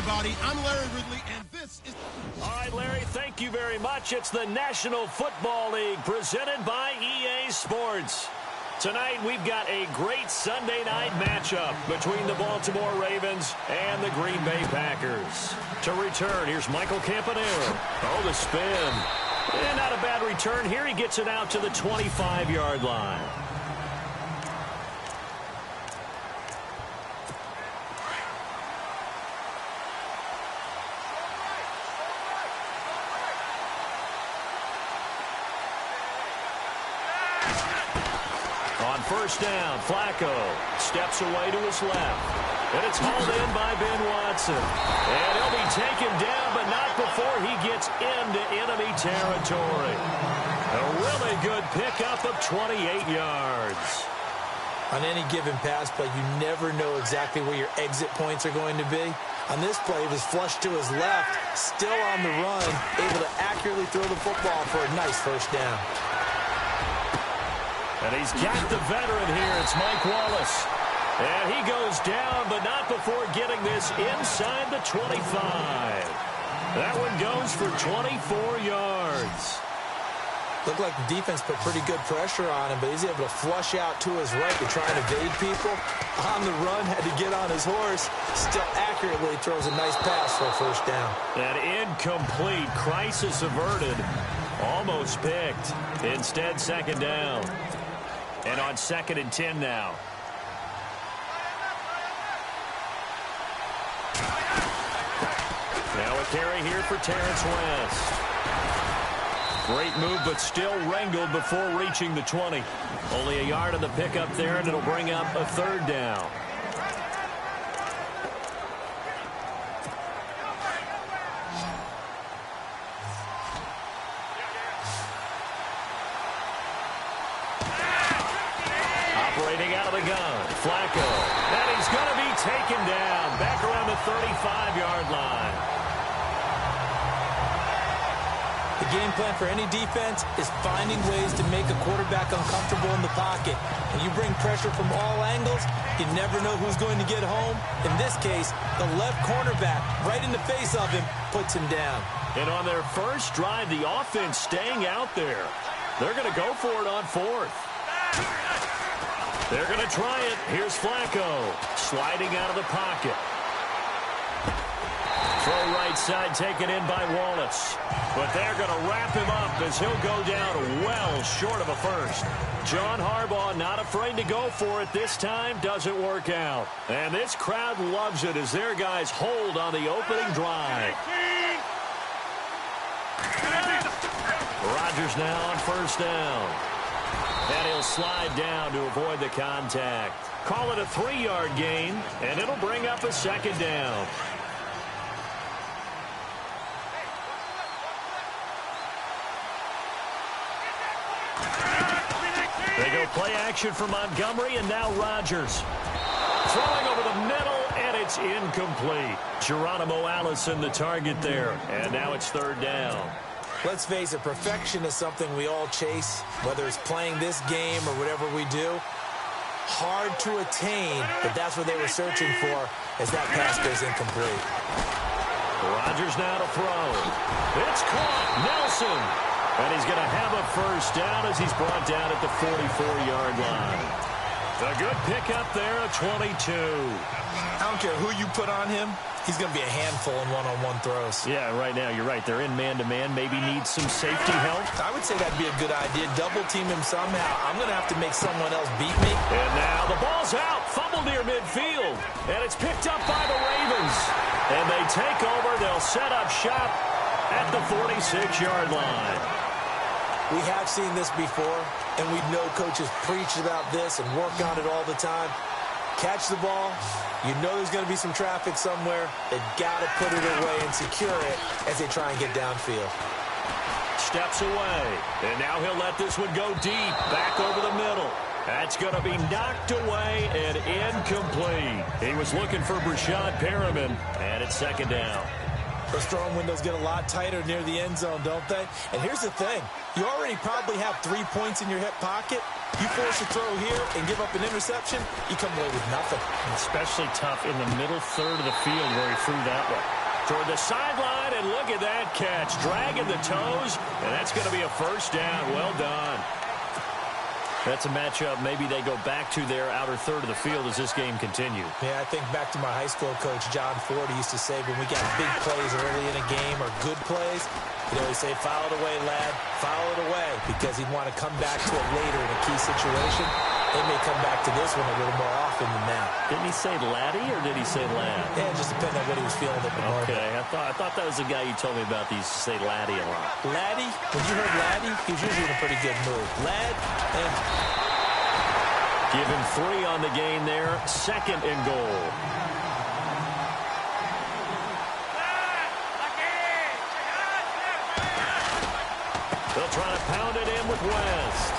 everybody. I'm Larry Ridley, and this is... All right, Larry, thank you very much. It's the National Football League presented by EA Sports. Tonight, we've got a great Sunday night matchup between the Baltimore Ravens and the Green Bay Packers. To return, here's Michael Campanella. Oh, the spin. And not a bad return here. He gets it out to the 25-yard line. On first down, Flacco steps away to his left. And it's hauled in by Ben Watson. And he'll be taken down, but not before he gets into enemy territory. A really good pickup of 28 yards. On any given pass play, you never know exactly where your exit points are going to be. On this play, it was flushed to his left, still on the run, able to accurately throw the football for a nice first down. And he's got the veteran here. It's Mike Wallace. And he goes down, but not before getting this inside the 25. That one goes for 24 yards. Looked like the defense put pretty good pressure on him, but he's able to flush out to his right to try and evade people. On the run, had to get on his horse. Still accurately throws a nice pass for a first down. An incomplete, crisis averted. Almost picked. Instead, second down. And on 2nd and 10 now. Now a carry here for Terrence West. Great move, but still wrangled before reaching the 20. Only a yard on the pickup there, and it'll bring up a third down. Operating out of the gun, Flacco. And he's going to be taken down back around the 35-yard line. The game plan for any defense is finding ways to make a quarterback uncomfortable in the pocket. When you bring pressure from all angles, you never know who's going to get home. In this case, the left cornerback, right in the face of him, puts him down. And on their first drive, the offense staying out there. They're going to go for it on 4th. They're going to try it. Here's Flacco, sliding out of the pocket. Throw right side taken in by Wallace. But they're going to wrap him up as he'll go down well short of a first. John Harbaugh not afraid to go for it this time. Doesn't work out. And this crowd loves it as their guys hold on the opening drive. Rodgers now on first down. And he'll slide down to avoid the contact. Call it a 3-yard gain, and it'll bring up a second down. They go play action for Montgomery, and now Rodgers. Throwing over the middle, and it's incomplete. Geronimo Allison the target there, and now it's third down. Let's face it, perfection is something we all chase, whether it's playing this game or whatever we do. Hard to attain, but that's what they were searching for as that pass goes incomplete. Rodgers now to throw. It's caught. Nelson. And he's going to have a first down as he's brought down at the 44-yard line. A good pickup there, a 22. I don't care who you put on him. He's going to be a handful in one-on-one throws. Yeah, right now, you're right. They're in man-to-man. Maybe needs some safety help. I would say that'd be a good idea. Double team him somehow. I'm going to have to make someone else beat me. And now the ball's out. Fumble near midfield. And it's picked up by the Ravens. And they take over. They'll set up shop at the 46-yard line. We have seen this before, and we know coaches preach about this and work on it all the time. Catch the ball. You know there's going to be some traffic somewhere. They've got to put it away and secure it as they try and get downfield. Steps away. And now he'll let this one go deep. Back over the middle. That's going to be knocked away and incomplete. He was looking for Brashad Perriman, and it's second down. Those throwing windows get a lot tighter near the end zone, don't they? And here's the thing. You already probably have 3 points in your hip pocket. You force a throw here and give up an interception, you come away with nothing. Especially tough in the middle third of the field where he threw that one. Toward the sideline, and look at that catch. Dragging the toes, and that's going to be a first down. Well done. That's a matchup maybe they go back to their outer third of the field as this game continues. Yeah, I think back to my high school coach, John Ford. He used to say when we got big plays early in a game or good plays, he'd always say, foul it away, lad, foul it away, because he'd want to come back to it later in a key situation. They may come back to this one a little more often than that. Didn't he say laddie or did he say lad? Yeah, it just depended on what he was feeling at the moment. Okay, I thought that was the guy you told me about that used to say laddie a lot. Laddie? When you heard laddie, he was usually in a pretty good mood. Lad, and give him 3 on the gain there. 2nd and goal. They'll try to pound it in with West.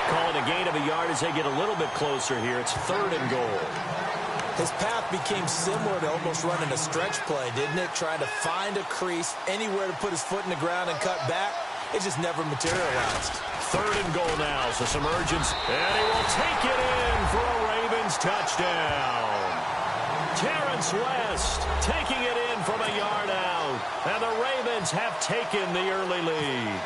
Calling a gain of a yard as they get a little bit closer here. It's 3rd and goal. His path became similar to almost running a stretch play, didn't it? Trying to find a crease, anywhere to put his foot in the ground and cut back. It just never materialized. 3rd and goal now, so some urgency. And he will take it in for a Ravens touchdown. Terrence West taking it in from a yard out. And the Ravens have taken the early lead.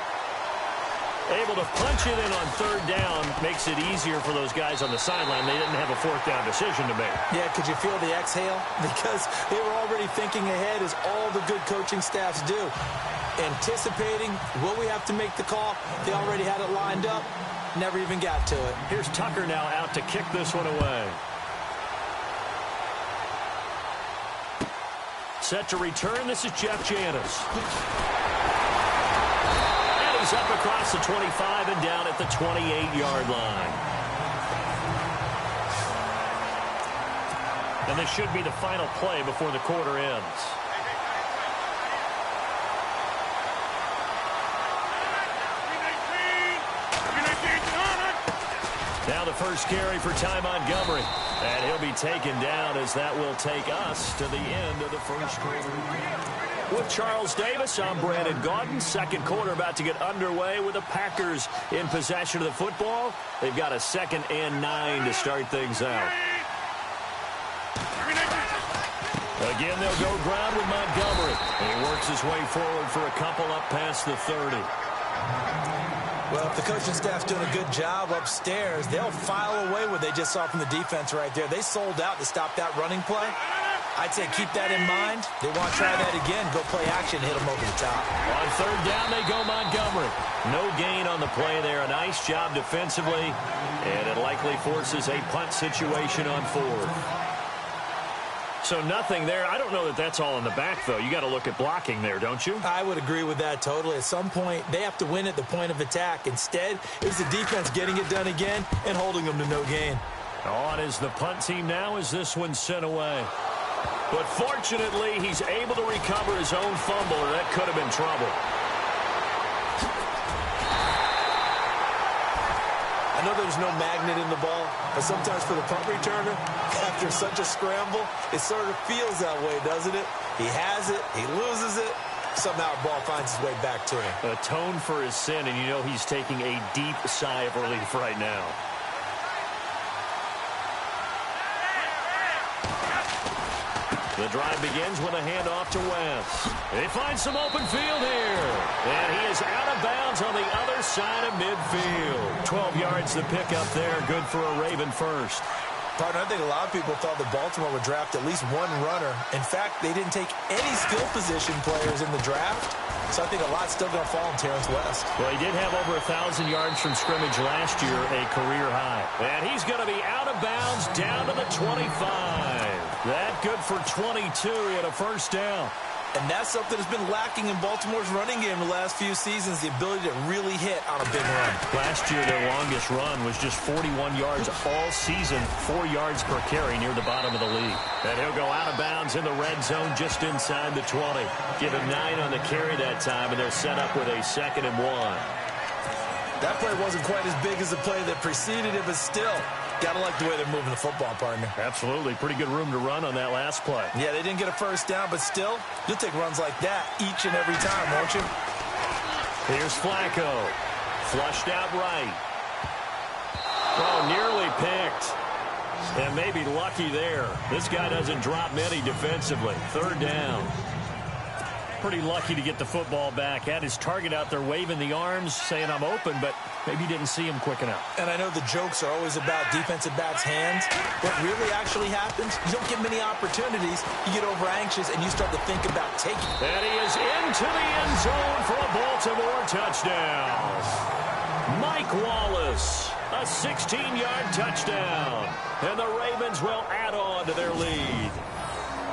Able to punch it in on 3rd down makes it easier for those guys on the sideline. They didn't have a 4th down decision to make. Yeah, could you feel the exhale? Because they were already thinking ahead, as all the good coaching staffs do. Anticipating, will we have to make the call? They already had it lined up. Never even got to it. Here's Tucker now out to kick this one away. Set to return, this is Jeff Janis. He's up across the 25 and down at the 28-yard line. And this should be the final play before the quarter ends. Now the first carry for Ty Montgomery. And he'll be taken down as that will take us to the end of the first quarter. With Charles Davis, I'm Brandon Gaudin. Second quarter about to get underway with the Packers in possession of the football. They've got a 2nd and 9 to start things out. Again, they'll go ground with Montgomery. And he works his way forward for a couple up past the 30. Well, if the coaching staff's doing a good job upstairs, they'll file away what they just saw from the defense right there. They sold out to stop that running play. I'd say keep that in mind. They want to try that again. Go play action, hit them over the top. On 3rd down, they go Montgomery. No gain on the play there. A nice job defensively. And it likely forces a punt situation on 4th. So nothing there. I don't know that that's all in the back, though. You got to look at blocking there, don't you? I would agree with that totally. At some point, they have to win at the point of attack. Instead, it was the defense getting it done again and holding them to no gain. On is the punt team now as this one's sent away. But fortunately, he's able to recover his own fumble, or that could have been trouble. I know there's no magnet in the ball, but sometimes for the punt returner, after such a scramble, it sort of feels that way, doesn't it? He has it, he loses it, somehow the ball finds its way back to him. Atone for his sin, and you know he's taking a deep sigh of relief right now. The drive begins with a handoff to West. They find some open field here. And he is out of bounds on the other side of midfield. 12 yards to pick up there. Good for a Raven first. Partner, I think a lot of people thought that Baltimore would draft at least one runner. In fact, they didn't take any skill position players in the draft. So I think a lot's still going to fall on Terrence West. Well, he did have over 1,000 yards from scrimmage last year, a career high. And he's going to be out of bounds down to the 25. That good for 22 and a first down. And that's something that's been lacking in Baltimore's running game the last few seasons, the ability to really hit on a big run. Last year, their longest run was just 41 yards all season, 4 yards per carry near the bottom of the league. And he'll go out of bounds in the red zone just inside the 20. Give him 9 on the carry that time, and they're set up with a 2nd and 1. That play wasn't quite as big as the play that preceded it, but still, got to like the way they're moving the football, partner. Absolutely. Pretty good room to run on that last play. Yeah, they didn't get a first down, but still, you'll take runs like that each and every time, won't you? Here's Flacco. Flushed out right. Oh, nearly picked. And maybe lucky there. This guy doesn't drop many defensively. Third down. Pretty lucky to get the football back. Had his target out there waving the arms, saying I'm open, but maybe didn't see him quick enough. And I know the jokes are always about defensive backs' hands. What really actually happens, you don't get many opportunities. You get over anxious and you start to think about taking. And he is into the end zone for a Baltimore touchdown. Mike Wallace, a 16-yard touchdown. And the Ravens will add on to their lead.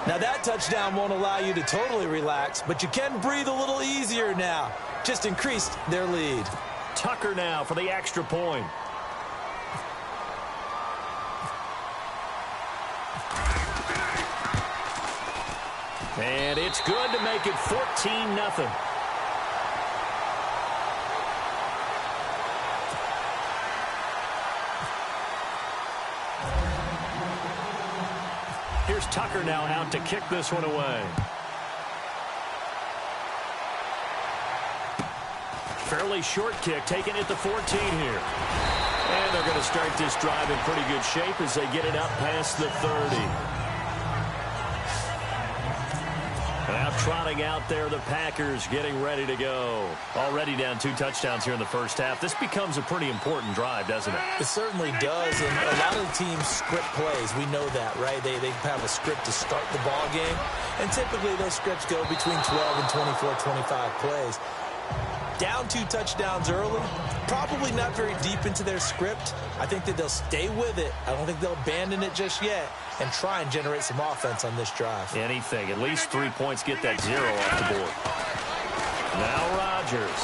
Now that touchdown won't allow you to totally relax, but you can breathe a little easier now. Just increased their lead. Tucker now for the extra point. And it's good to make it 14-0. Here's Tucker now out to kick this one away. Fairly short kick, taken at the 14 here. And they're going to start this drive in pretty good shape as they get it up past the 30. Now trotting out there, the Packers getting ready to go. Already down 2 touchdowns here in the first half. This becomes a pretty important drive, doesn't it? It certainly does, and a lot of the teams script plays. We know that, right? They have a script to start the ball game, and typically those scripts go between 12 and 24, 25 plays. Down 2 touchdowns early, probably not very deep into their script. I think that they'll stay with it. I don't think they'll abandon it just yet and try and generate some offense on this drive. Anything. At least 3 points, get that 0 off the board. Now Rodgers.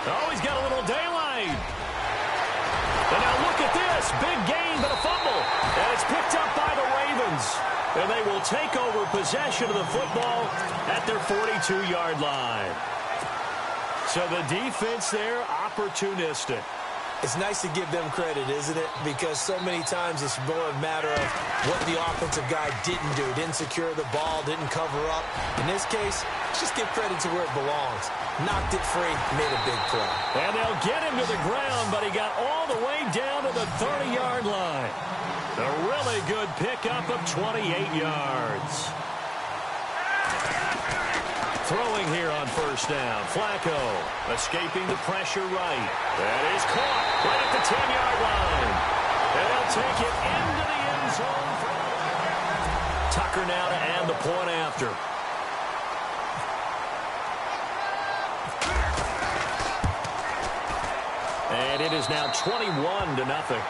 Oh, he's got a little daylight. And now look at this. Big gain, but a fumble. And it's picked up by the Ravens. And they will take over possession of the football at their 42-yard line. So the defense there, opportunistic. It's nice to give them credit, isn't it? Because so many times it's more a matter of what the offensive guy didn't do. Didn't secure the ball, didn't cover up. In this case, just give credit to where it belongs. Knocked it free, made a big play. And they'll get him to the ground, but he got all the way down to the 30-yard line. A really good pickup of 28 yards. Throwing here on first down. Flacco escaping the pressure right. That is caught right at the 10-yard line. And they'll take it into the end zone. Tucker now to add the point after. And it is now 21-0.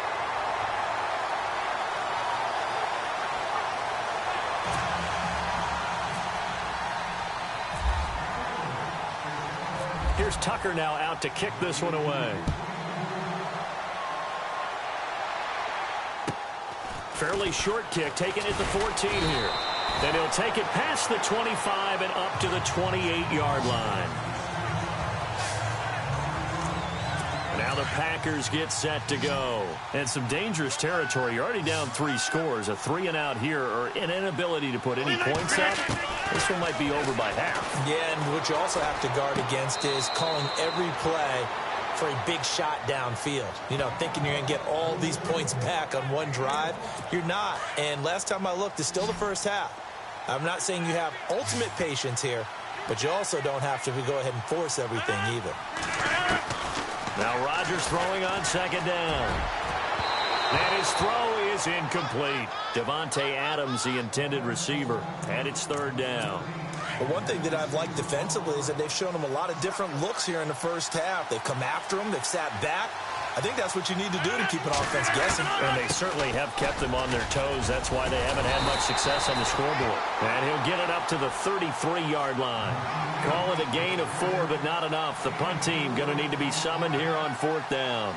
Here's Tucker now out to kick this one away. Fairly short kick taken at the 14 here. Then he'll take it past the 25 and up to the 28-yard line. Now the Packers get set to go. And some dangerous territory. You're already down 3 scores. A 3-and-out here or an inability to put any points up. This one might be over by half. Yeah, and what you also have to guard against is calling every play for a big shot downfield. You know, thinking you're going to get all these points back on one drive. You're not. And last time I looked, it's still the first half. I'm not saying you have ultimate patience here, but you also don't have to go ahead and force everything either. Now Rodgers throwing on second down. And his throw is incomplete. Davante Adams, the intended receiver, and it's third down. But one thing that I've liked defensively is that they've shown him a lot of different looks here in the first half. They've come after him. They've sat back. I think that's what you need to do to keep an offense guessing. And they certainly have kept them on their toes. That's why they haven't had much success on the scoreboard. And he'll get it up to the 33-yard line. Call it a gain of 4, but not enough. The punt team going to need to be summoned here on 4th down.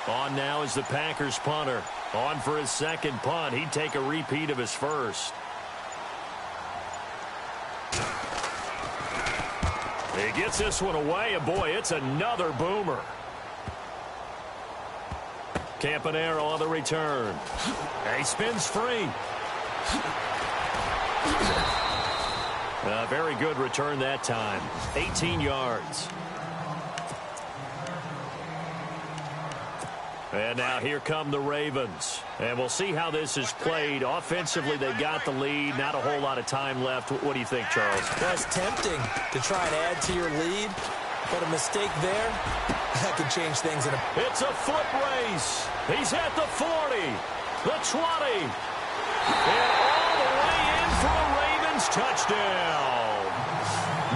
On now is the Packers punter. On for his second punt. He'd take a repeat of his first. He gets this one away, and boy, it's another boomer. Campanaro on the return. He spins free. Very good return that time. 18 yards. And now here come the Ravens. And we'll see how this is played. Offensively, they've got the lead. Not a whole lot of time left. What do you think, Charles? Well, it's tempting to try and add to your lead, but a mistake there, that could change things in a... It's a foot race. He's at the 40, the 20, and all the way in for a Ravens touchdown.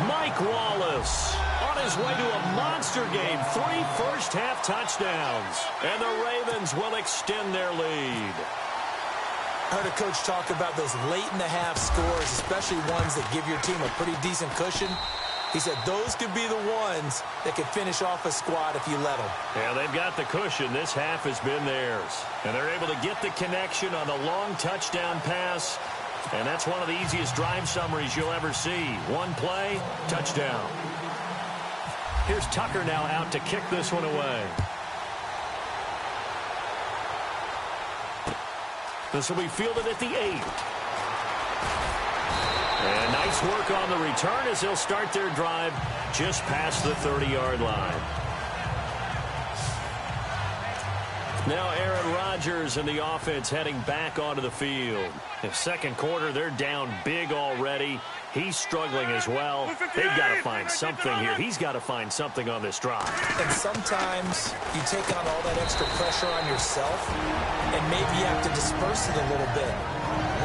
Mike Wallace on his way to a monster game. 3 first-half touchdowns. And the Ravens will extend their lead. I heard a coach talk about those late-in-the-half scores, especially ones that give your team a pretty decent cushion. He said those could be the ones that could finish off a squad if you let them. Yeah, they've got the cushion. This half has been theirs. And they're able to get the connection on the long touchdown pass. And that's one of the easiest drive summaries you'll ever see. One play, touchdown. Here's Tucker now out to kick this one away. This will be fielded at the 8. And nice work on the return as they'll start their drive just past the 30-yard line. Now Aaron Rodgers and the offense heading back onto the field. In second quarter, they're down big already. He's struggling as well. They've got to find something here. He's got to find something on this drive. And sometimes you take on all that extra pressure on yourself, and maybe you have to disperse it a little bit.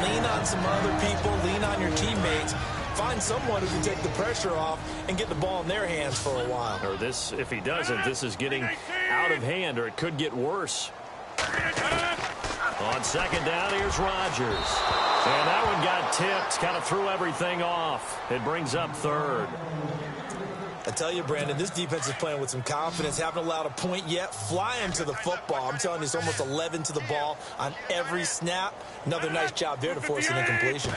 Lean on some other people, lean on your teammates. Find someone who can take the pressure off and get the ball in their hands for a while. Or this, if he doesn't, this is getting out of hand, or it could get worse. On second down, here's Rodgers. And that one got tipped, kind of threw everything off. It brings up third. I tell you, Brandon, this defense is playing with some confidence. Haven't allowed a point yet. Flying to the football. I'm telling you, it's almost 11 to the ball on every snap. Another nice job there to force an incompletion.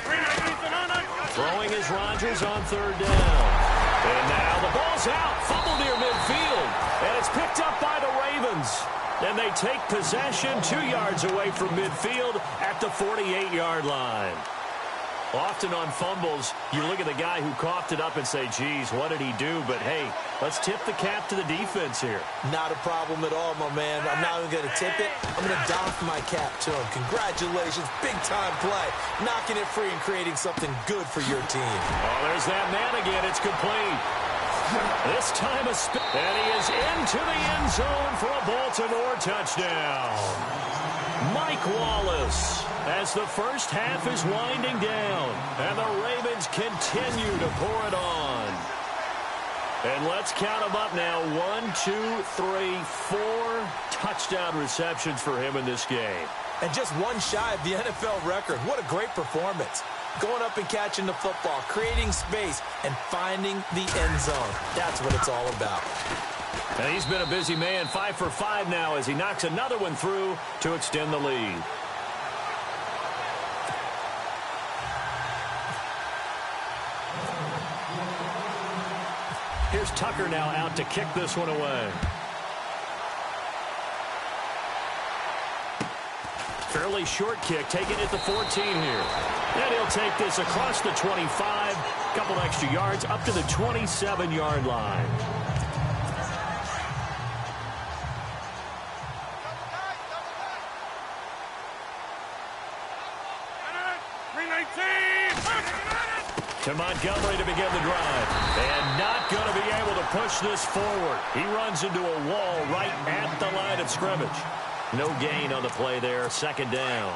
Throwing is Rodgers on third down. And now the ball's out. Fumble near midfield. And it's picked up by the Ravens. And they take possession 2 yards away from midfield at the 48-yard line. Often on fumbles, you look at the guy who coughed it up and say, geez, what did he do? But, hey, let's tip the cap to the defense here. Not a problem at all, my man. I'm not even going to tip it. I'm going to doff my cap to him. Congratulations. Big-time play. Knocking it free and creating something good for your team. Oh, there's that man again. It's complete. This time a spin. And he is into the end zone for a Baltimore touchdown. Mike Wallace, as the first half is winding down, and the Ravens continue to pour it on. And let's count them up now. 1, 2, 3, 4 touchdown receptions for him in this game. And just one shy of the NFL record. What a great performance. Going up and catching the football, creating space, and finding the end zone. That's what it's all about. And he's been a busy man. 5 for 5 now as he knocks another one through to extend the lead. Here's Tucker now out to kick this one away. Fairly short kick, taken at the 14 here. And he'll take this across the 25, a couple extra yards, up to the 27-yard line. To Montgomery to begin the drive. And not going to be able to push this forward. He runs into a wall right at the line of scrimmage. No gain on the play there. Second down.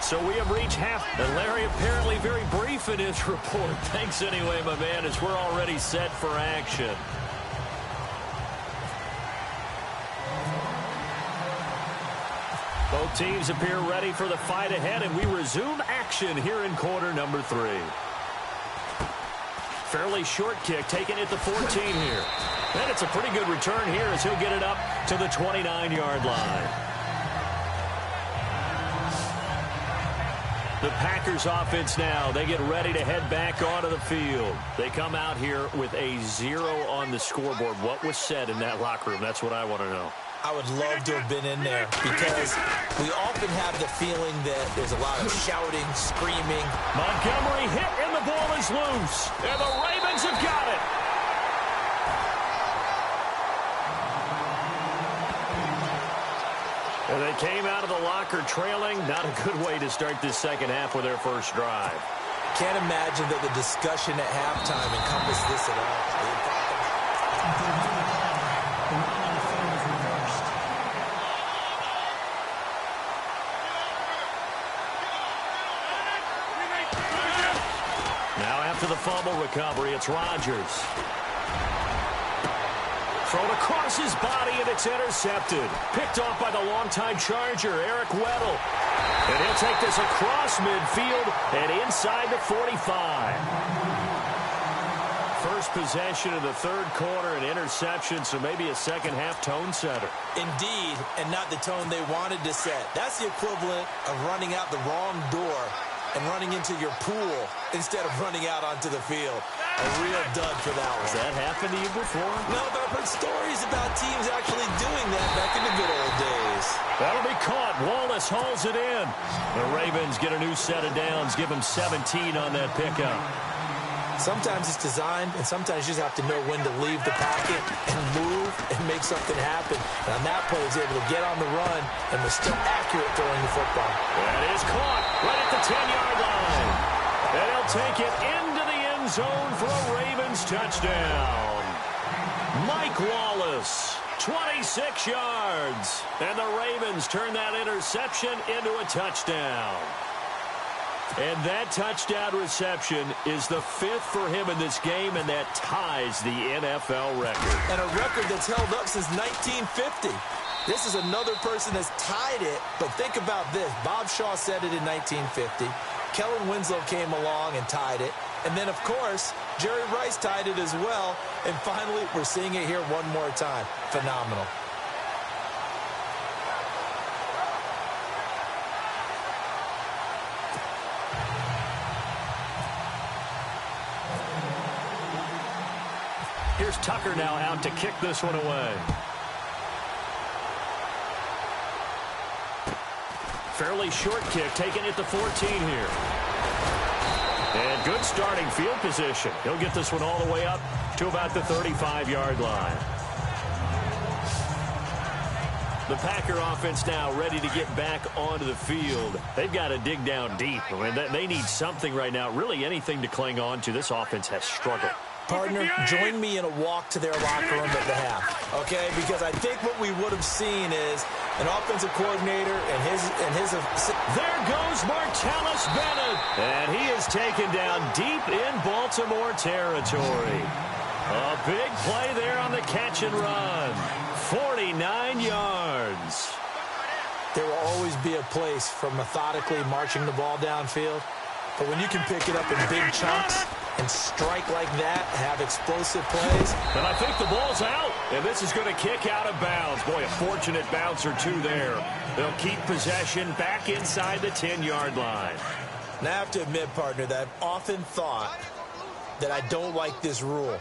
So we have reached half. And Larry apparently very brief in his report. Thanks anyway, my man, as we're already set for action. Both teams appear ready for the fight ahead, and we resume action here in quarter number 3. Fairly short kick taken at the 14 here. And it's a pretty good return here as he'll get it up to the 29-yard line. The Packers offense now, they get ready to head back onto the field. They come out here with a 0 on the scoreboard. What was said in that locker room? That's what I want to know. I would love to have been in there because we often have the feeling that there's a lot of shouting, screaming. Montgomery hit and the ball is loose. And the Ravens have got it. And they came out of the locker trailing. Not a good way to start this second half with their first drive. Can't imagine that the discussion at halftime encompassed this at all. Now after the fumble recovery, it's Rodgers. Thrown across his body, and it's intercepted. Picked off by the longtime Charger, Eric Weddle. And he'll take this across midfield and inside the 45. First possession of the third quarter, an interception, so maybe a second-half tone setter. Indeed, and not the tone they wanted to set. That's the equivalent of running out the wrong door and running into your pool instead of running out onto the field. A real dud for that one. Has that happened to you before? No, but I've heard stories about teams actually doing that back in the good old days. That'll be caught. Wallace hauls it in. The Ravens get a new set of downs. Give them 17 on that pickup. Sometimes it's designed, and sometimes you just have to know when to leave the pocket and move and make something happen. And on that play, he was able to get on the run and was still accurate throwing the football. That is caught right at the 10-yard line. And he'll take it into the end zone for a Ravens touchdown. Mike Wallace, 26 yards. And the Ravens turn that interception into a touchdown. And that touchdown reception is the 5th for him in this game, and that ties the NFL record. And a record that's held up since 1950. This is another person that's tied it, but think about this. Bob Shaw said it in 1950. Kellen Winslow came along and tied it. And then, of course, Jerry Rice tied it as well. And finally, we're seeing it here one more time. Phenomenal. Here's Tucker now out to kick this one away. Fairly short kick, taken at the 14 here. And good starting field position. He'll get this one all the way up to about the 35-yard line. The Packer offense now ready to get back onto the field. They've got to dig down deep. I mean, they need something right now, really anything to cling on to. This offense has struggled. Partner, join me in a walk to their locker room at the half, okay? Because I think what we would have seen is an offensive coordinator and his. There goes Martellus Bennett, and he is taken down deep in Baltimore territory. A big play there on the catch and run. 49 yards. There will always be a place for methodically marching the ball downfield, but when you can pick it up in big chunks and strike like that, have explosive plays. And I think the ball's out, and this is going to kick out of bounds. Boy, a fortunate bounce or two there. They'll keep possession back inside the 10-yard line. Now, I have to admit, partner, that I've often thought that I don't like this rule,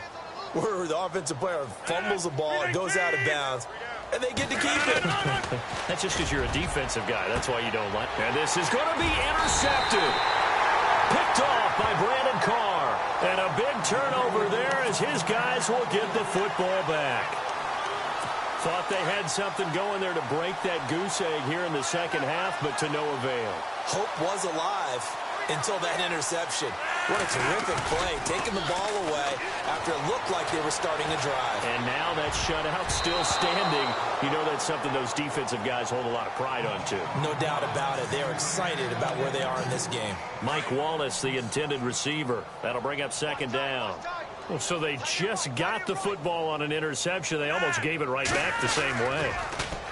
where the offensive player fumbles the ball, it goes out of bounds, and they get to keep it. That's just because you're a defensive guy. That's why you don't like it. And this is going to be intercepted. Picked off by Brandon Carr. And a big turnover there as his guys will get the football back. Thought they had something going there to break that goose egg here in the second half, but to no avail. Hope was alive until that interception. What a terrific play, taking the ball away after it looked like they were starting a drive. And now that shutout still standing. You know that's something those defensive guys hold a lot of pride on, too. No doubt about it. They're excited about where they are in this game. Mike Wallace, the intended receiver. That'll bring up second down. Well, so they just got the football on an interception. They almost gave it right back the same way.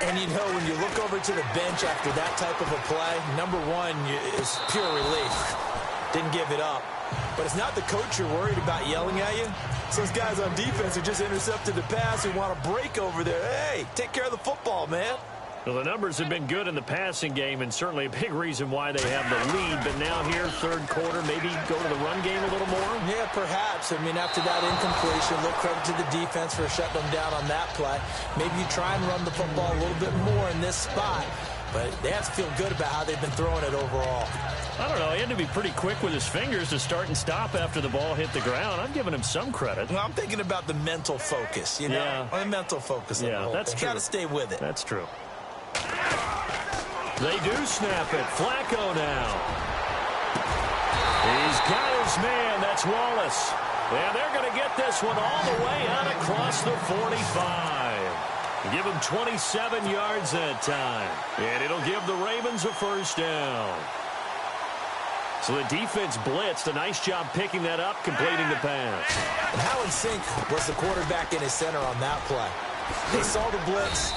And, you know, when you look over to the bench after that type of a play, number one is pure relief. Didn't give it up. But it's not the coach you're worried about yelling at you. It's those guys on defense who just intercepted the pass who want to break over there. Hey, take care of the football, man. Well, the numbers have been good in the passing game, and certainly a big reason why they have the lead. But now here, third quarter, maybe go to the run game a little more? Yeah, perhaps. I mean, after that incompletion, a little credit to the defense for shutting them down on that play. Maybe you try and run the football a little bit more in this spot. But they have to feel good about how they've been throwing it overall. I don't know. He had to be pretty quick with his fingers to start and stop after the ball hit the ground. I'm giving him some credit. Well, I'm thinking about the mental focus, you know? Yeah. The mental focus. Yeah, that's true. Got to stay with it. That's true. They do snap it. Flacco now. He's got his man. That's Wallace. And they're going to get this one all the way out across the 45. Give him 27 yards that time. And it'll give the Ravens a first down. So the defense blitzed. A nice job picking that up, completing the pass. And how in sync was the quarterback in his center on that play? They saw the blitz,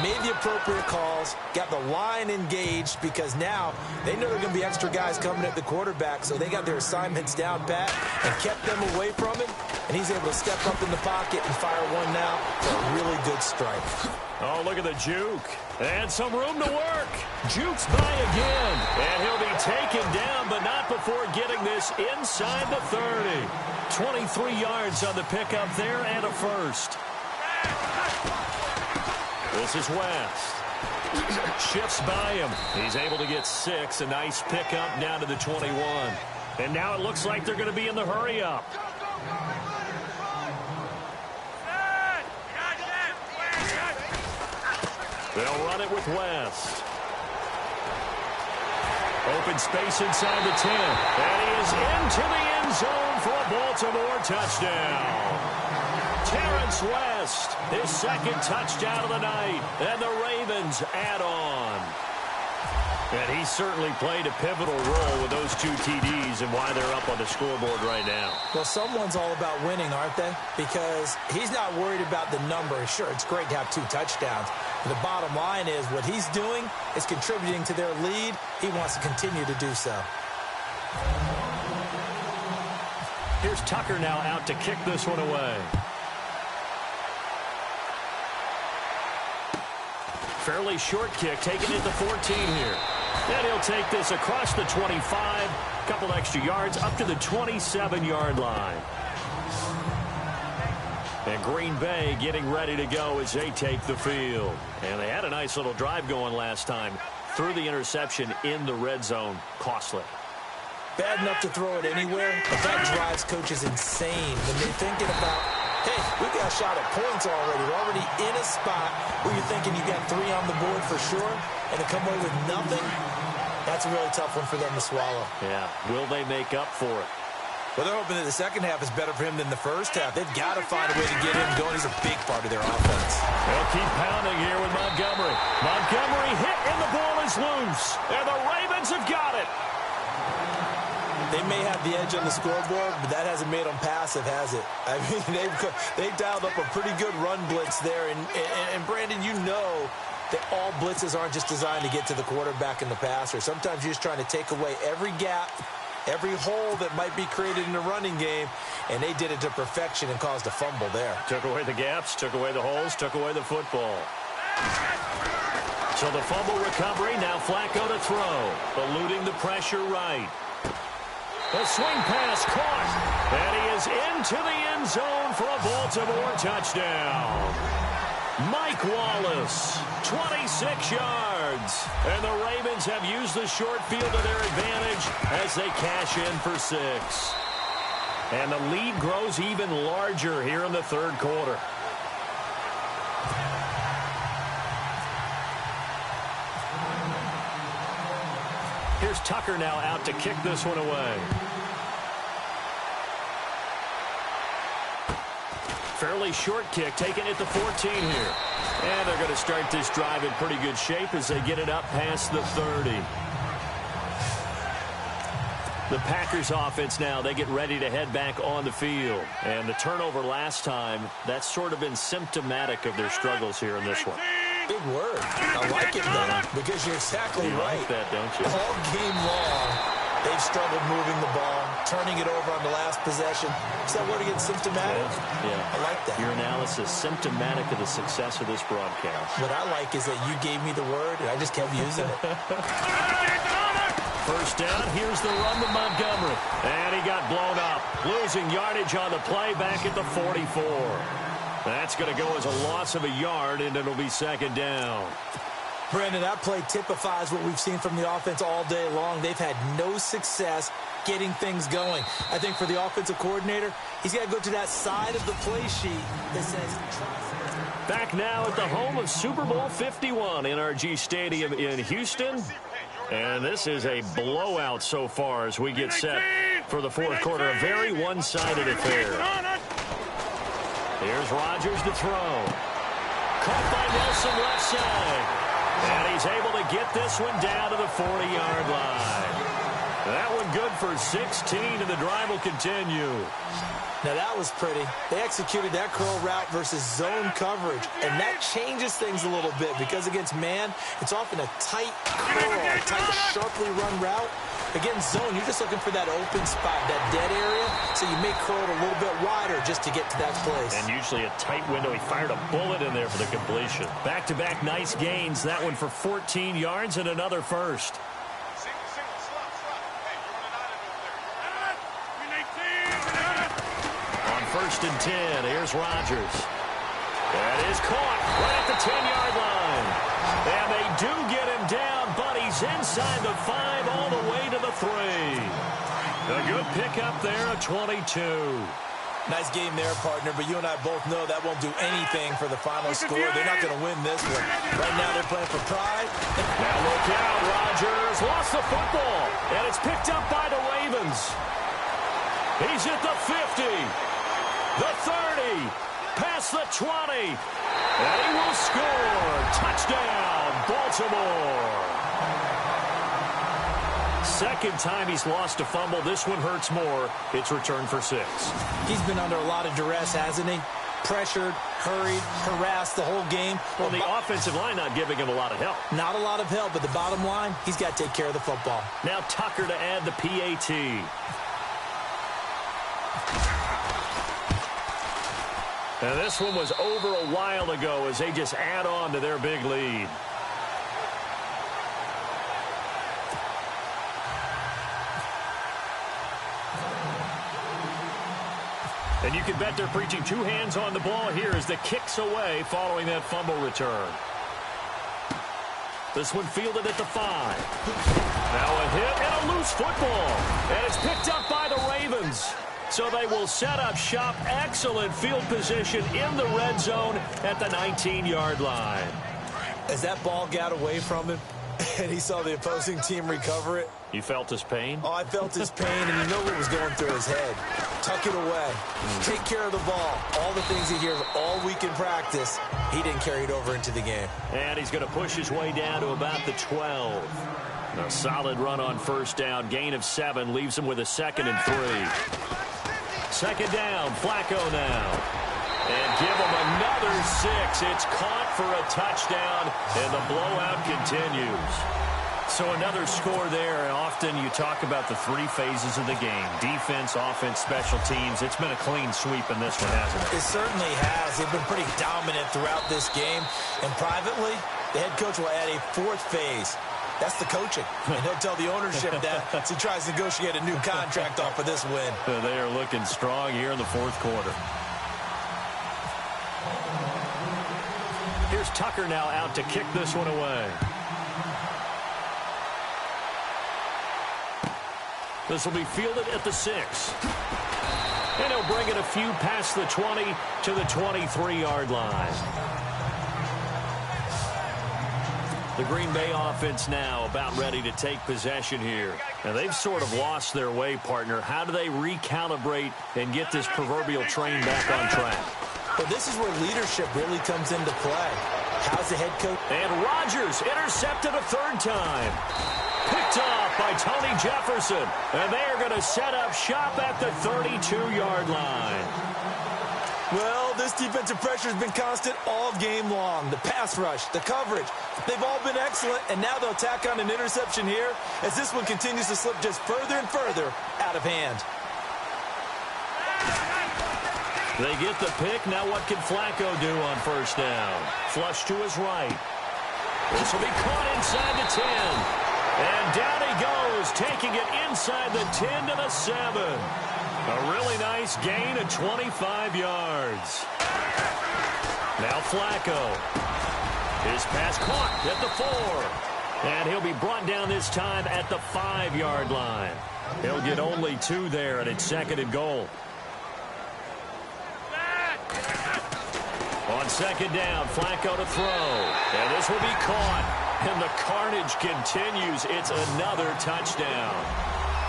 made the appropriate calls, got the line engaged because now they know there are going to be extra guys coming at the quarterback, so they got their assignments down pat and kept them away from him, and he's able to step up in the pocket and fire one now for a really good strike. Oh, look at the juke. And some room to work. Jukes by again. And he'll be taken down, but not before getting this inside the 30. 23 yards on the pickup there and a first. This is West. Shifts by him. He's able to get 6. A nice pickup down to the 21. And now it looks like they're going to be in the hurry-up. They'll run it with West. Open space inside the 10. And he is into the end zone for a Baltimore touchdown. Terrence West, his second touchdown of the night. And the Ravens add on. And he certainly played a pivotal role with those 2 TDs and why they're up on the scoreboard right now. Well, someone's all about winning, aren't they? Because he's not worried about the number. Sure, it's great to have 2 touchdowns. But the bottom line is what he's doing is contributing to their lead. He wants to continue to do so. Here's Tucker now out to kick this one away. Fairly short kick, taking it to 14 here. And he'll take this across the 25, couple extra yards, up to the 27-yard line. And Green Bay getting ready to go as they take the field. And they had a nice little drive going last time. Threw the interception in the red zone. Costly. Bad enough to throw it anywhere, but that drives coaches insane when they're thinking about, hey, we got a shot at points already. We're already in a spot where you're thinking you got 3 on the board for sure, and to come away with nothing, that's a really tough one for them to swallow. Yeah, will they make up for it? Well, they're hoping that the second half is better for him than the first half. They've got to find a way to get him going. He's a big part of their offense. They'll keep pounding here with Montgomery. Montgomery hit, and the ball is loose. And the Ravens have got it. They may have the edge on the scoreboard, but that hasn't made them passive, has it? I mean, they've dialed up a pretty good run blitz there. And Brandon, you know that all blitzes aren't just designed to get to the quarterback and the passer. Sometimes you're just trying to take away every gap, every hole that might be created in the running game, and they did it to perfection and caused a fumble there. Took away the gaps, took away the holes, took away the football. So the fumble recovery, now Flacco to throw. Eluding the pressure right. A swing pass caught. And he is into the end zone for a Baltimore touchdown. Mike Wallace, 26 yards. And the Ravens have used the short field to their advantage as they cash in for 6. And the lead grows even larger here in the third quarter. Here's Tucker now out to kick this one away. Fairly short kick, taking it to 14 here. And they're going to start this drive in pretty good shape as they get it up past the 30. The Packers offense now, they get ready to head back on the field. And the turnover last time, that's sort of been symptomatic of their struggles here in this one. Big word. I like it, though, because you're exactly right. You like that, don't you? All game long, they've struggled moving the ball. turning it over on the last possession. Is that word again, symptomatic? Yeah. I like that. Your analysis, symptomatic of the success of this broadcast. What I like is that you gave me the word, and I just kept using it. First down, here's the run to Montgomery. And he got blown up. Losing yardage on the play back at the 44. That's going to go as a loss of a yard, and it'll be second down. Brandon, that play typifies what we've seen from the offense all day long. They've had no success getting things going. I think for the offensive coordinator, he's got to go to that side of the play sheet that says trust. Back now at the home of Super Bowl 51, NRG Stadium in Houston. And this is a blowout so far as we get set for the fourth quarter. A very one-sided affair. Here's Rodgers to throw. Caught by Nelson left side. And he's able to get this one down to the 40-yard line. That one good for 16, and the drive will continue. Now, that was pretty. They executed that curl route versus zone coverage, and that changes things a little bit because against man, it's often a tight curl, a tight, sharply run route. Against zone, you're just looking for that open spot, that dead area, so you may curl it a little bit wider just to get to that place. And usually a tight window. He fired a bullet in there for the completion. Back-to-back nice gains. That one for 14 yards and another first. On first and 10, here's Rodgers. That is caught right at the 10-yard line. And they do get him down, but he's inside the 5 all the way to the 3. A good pickup there, a 22. Nice game there, partner, but you and I both know that won't do anything for the final score. They're not going to win this one. Right now they're playing for pride. Now look out, Rodgers lost the football, and it's picked up by the Ravens. He's at the 50, the 30, past the 20, and he will score. Touchdown, Baltimore. Second time he's lost a fumble. This one hurts more. It's returned for 6. He's been under a lot of duress, hasn't he? Pressured, hurried, harassed the whole game. Well, the offensive line not giving him a lot of help. Not a lot of help, but the bottom line, he's got to take care of the football. Now Tucker to add the PAT. And this one was over a while ago as they just add on to their big lead. And you can bet they're preaching 2 hands on the ball here as the kick's away following that fumble return. This one fielded at the 5. Now a hit and a loose football. And it's picked up by the Ravens. So they will set up shop. Excellent field position in the red zone at the 19-yard line. As that ball got away from him and he saw the opposing team recover it. You felt his pain? Oh, I felt his pain, and you know what was going through his head. Tuck it away. Take care of the ball. All the things he hears all week in practice, he didn't carry it over into the game. And he's going to push his way down to about the 12. A solid run on first down. Gain of 7 leaves him with a 2nd and 3. Second down, Flacco now. And give him another 6. It's caught for a touchdown, and the blowout continues. So another score there, and often you talk about the 3 phases of the game. Defense, offense, special teams. It's been a clean sweep in this one, hasn't it? It certainly has. They've been pretty dominant throughout this game. And privately, the head coach will add a 4th phase. That's the coaching. And he'll tell the ownership that as he tries to negotiate a new contract off of this win. They are looking strong here in the 4th quarter. Here's Tucker now out to kick this one away. This will be fielded at the 6. And he'll bring it a few past the 20 to the 23-yard line. The Green Bay offense now about ready to take possession here. And they've sort of lost their way, partner. How do they recalibrate and get this proverbial train back on track? Well, this is where leadership really comes into play. How's the head coach? And Rodgers intercepted a 3rd time. Picked off by Tony Jefferson. And they are going to set up shop at the 32-yard line. Well, this defensive pressure has been constant all game long. The pass rush, the coverage, they've all been excellent, and now they'll tack on an interception here as this one continues to slip just further and further out of hand. They get the pick. Now what can Flacco do on first down? Flush to his right. This will be caught inside the 10. And down he goes, taking it inside the 10 to the 7. A really nice gain of 25 yards. Now Flacco. His pass caught at the 4. And he'll be brought down this time at the 5-yard line. He'll get only 2 there, and it's 2nd and goal. On 2nd down, Flacco to throw. And this will be caught. And the carnage continues. It's another touchdown.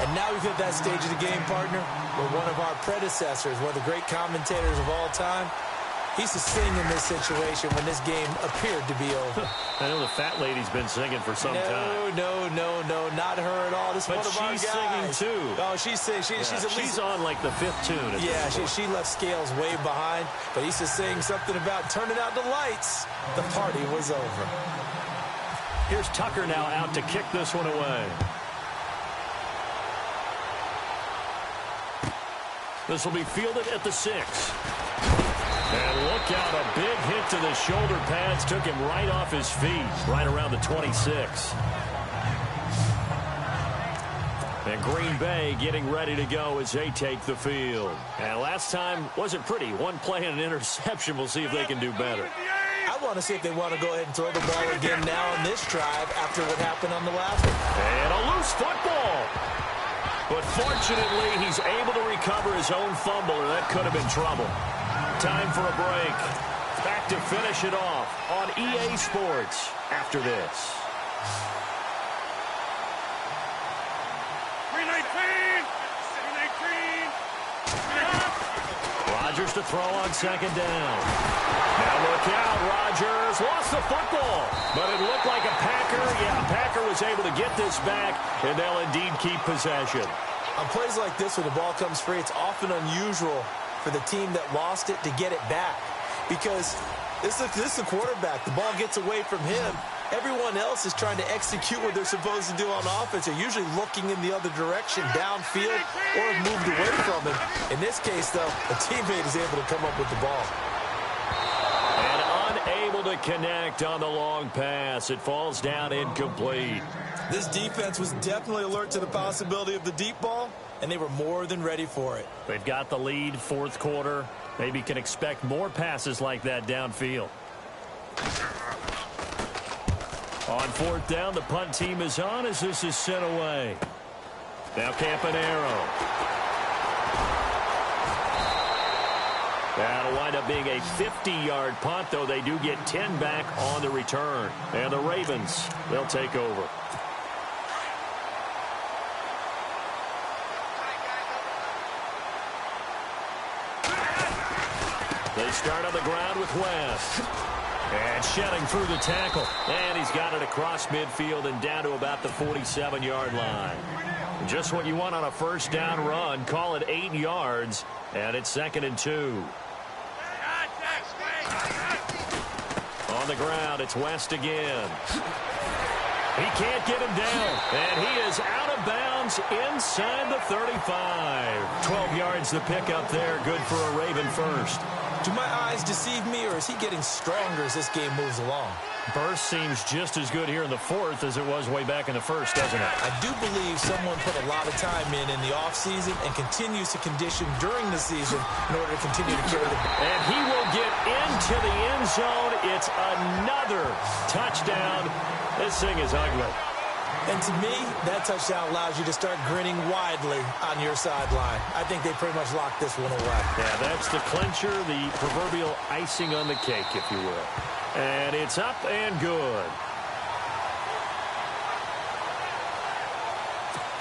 And now we've hit that stage of the game, partner, where one of our predecessors, one of the great commentators of all time, he used to sing in this situation when this game appeared to be over. I know the fat lady's been singing for some time. No, not her at all. This is one of our guys. But she's singing too. Oh, she's singing. She's on like the 5th tune. Yeah, she left Scales way behind. But he used to sing something about turning out the lights. The party was over. Here's Tucker now out to kick this one away. This will be fielded at the 6. And look out, a big hit to the shoulder pads. Took him right off his feet, right around the 26. And Green Bay getting ready to go as they take the field. And last time wasn't pretty. One play and an interception. We'll see if they can do better. I want to see if they want to go ahead and throw the ball again now on this drive after what happened on the last one. And a loose football. But fortunately, he's able to recover his own fumble, or that could have been trouble. Time for a break. Back to finish it off on EA Sports after this. 319. Rodgers to throw on 2nd down. Now look out, Rodgers lost the football, but it looked like a Packer. Yeah, Packer was able to get this back, and they'll indeed keep possession. On plays like this where the ball comes free, it's often unusual for the team that lost it to get it back, because this is the quarterback. The ball gets away from him. Everyone else is trying to execute what they're supposed to do on offense. They're usually looking in the other direction, downfield, or have moved away from him. In this case, though, a teammate is able to come up with the ball. And unable to connect on the long pass. It falls down incomplete. This defense was definitely alert to the possibility of the deep ball, and they were more than ready for it. They've got the lead, 4th quarter. Maybe can expect more passes like that downfield. On 4th down, the punt team is on as this is sent away. Now Campanaro. That'll wind up being a 50-yard punt, though they do get 10 back on the return. And the Ravens, they'll take over. They start on the ground with West. And shedding through the tackle. And he's got it across midfield and down to about the 47-yard line. Just what you want on a 1st down run. Call it 8 yards. And it's 2nd and 2. On the ground, it's West again. He can't get him down. And he is out of bounds inside the 35. 12 yards the pickup there. Good for a Raven first. Do my eyes deceive me, or is he getting stronger as this game moves along? Burst seems just as good here in the 4th as it was way back in the 1st, doesn't it? I do believe someone put a lot of time in the offseason and continues to condition during the season in order to continue to carry the ball. And he will get into the end zone. It's another touchdown. This thing is ugly. And to me, that touchdown allows you to start grinning widely on your sideline. I think they pretty much locked this one away. Yeah, that's the clincher, the proverbial icing on the cake, if you will. And it's up and good.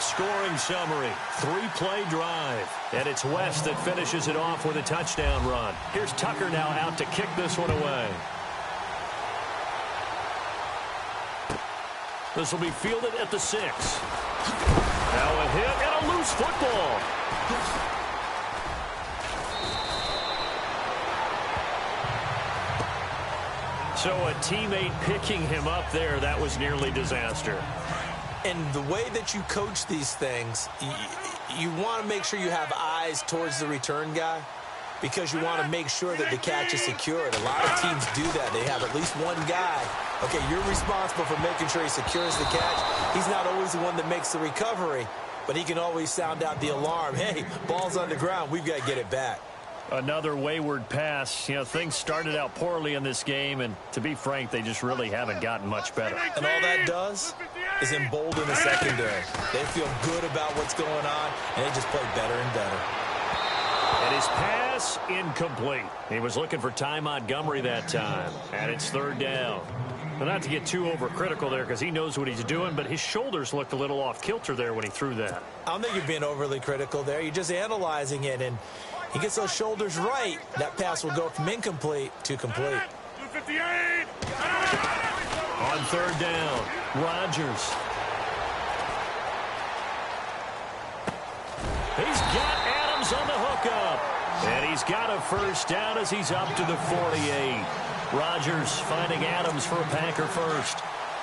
Scoring summary, 3-play drive. And it's West that finishes it off with a touchdown run. Here's Tucker now out to kick this one away. This will be fielded at the 6. Now a hit and a loose football. So a teammate picking him up there, that was nearly disaster. And the way that you coach these things, you want to make sure you have eyes towards the return guy. because you want to make sure that the catch is secured. A lot of teams do that. They have at least one guy. Okay, you're responsible for making sure he secures the catch. He's not always the one that makes the recovery, but he can always sound out the alarm. Hey, ball's on the ground. We've got to get it back. Another wayward pass. You know, things started out poorly in this game, and to be frank, they just really haven't gotten much better. And all that does is embolden the secondary. They feel good about what's going on, and they just play better and better. And his pass incomplete. He was looking for Ty Montgomery that time, and it's third down. But not to get too overcritical there because he knows what he's doing, but his shoulders looked a little off kilter there when he threw that. I don't think you're being overly critical there. You're just analyzing it, and he gets those shoulders right. That pass will go from incomplete to complete. 258. On third down, Rodgers. He's got Adams on the hookup. And he's got a first down as he's up to the 48. Rodgers finding Adams for a Packer first.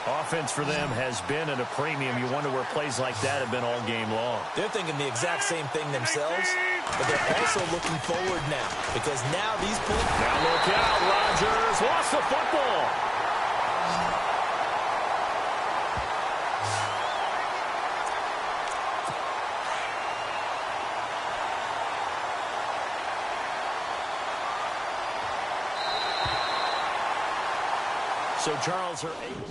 Offense for them has been at a premium. You wonder where plays like that have been all game long. They're thinking the exact same thing themselves, but they're also looking forward now because now these points. Now look out, Rodgers lost the football. So Charles are able.